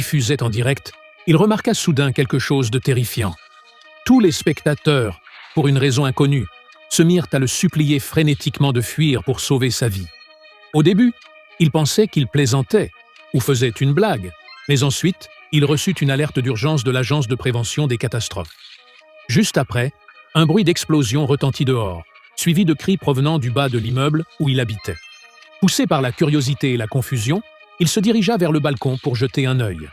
diffusait en direct, il remarqua soudain quelque chose de terrifiant. Tous les spectateurs, pour une raison inconnue, se mirent à le supplier frénétiquement de fuir pour sauver sa vie. Au début, il pensait qu'il plaisantait ou faisait une blague, mais ensuite, il reçut une alerte d'urgence de l'Agence de prévention des catastrophes. Juste après, un bruit d'explosion retentit dehors, suivi de cris provenant du bas de l'immeuble où il habitait. Poussé par la curiosité et la confusion, il se dirigea vers le balcon pour jeter un œil.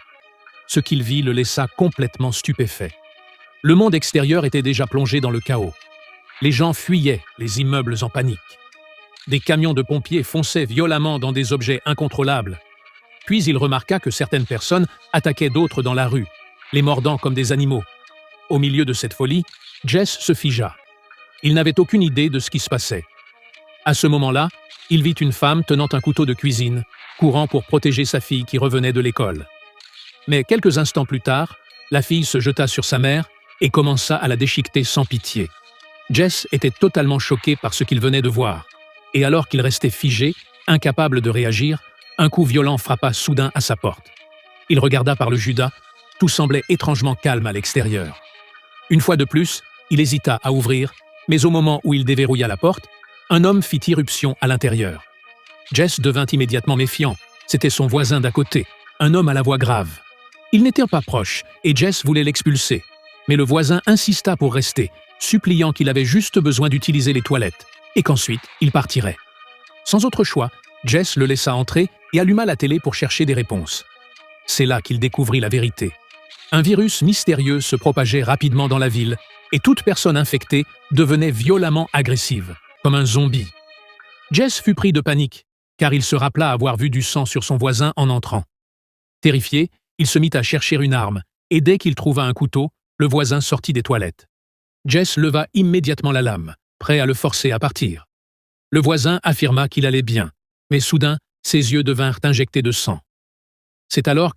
Ce qu'il vit le laissa complètement stupéfait. Le monde extérieur était déjà plongé dans le chaos. Les gens fuyaient, les immeubles en panique. Des camions de pompiers fonçaient violemment dans des objets incontrôlables. Puis il remarqua que certaines personnes attaquaient d'autres dans la rue, les mordant comme des animaux. Au milieu de cette folie, Jess se figea. Il n'avait aucune idée de ce qui se passait. À ce moment-là, il vit une femme tenant un couteau de cuisine, courant pour protéger sa fille qui revenait de l'école. Mais quelques instants plus tard, la fille se jeta sur sa mère et commença à la déchiqueter sans pitié. Jess était totalement choqué par ce qu'il venait de voir. Et alors qu'il restait figé, incapable de réagir, un coup violent frappa soudain à sa porte. Il regarda par le judas, tout semblait étrangement calme à l'extérieur. Une fois de plus, il hésita à ouvrir, mais au moment où il déverrouilla la porte, un homme fit irruption à l'intérieur. Jess devint immédiatement méfiant. C'était son voisin d'à côté, un homme à la voix grave. Ils n'étaient pas proches, et Jess voulait l'expulser. Mais le voisin insista pour rester, suppliant qu'il avait juste besoin d'utiliser les toilettes, et qu'ensuite il partirait. Sans autre choix, Jess le laissa entrer et alluma la télé pour chercher des réponses. C'est là qu'il découvrit la vérité. Un virus mystérieux se propageait rapidement dans la ville, et toute personne infectée devenait violemment agressive, comme un zombie. Jess fut pris de panique, car il se rappela avoir vu du sang sur son voisin en entrant. Terrifié, il se mit à chercher une arme, et dès qu'il trouva un couteau, le voisin sortit des toilettes. Jess leva immédiatement la lame, prêt à le forcer à partir. Le voisin affirma qu'il allait bien, mais soudain, ses yeux devinrent injectés de sang. C'est alors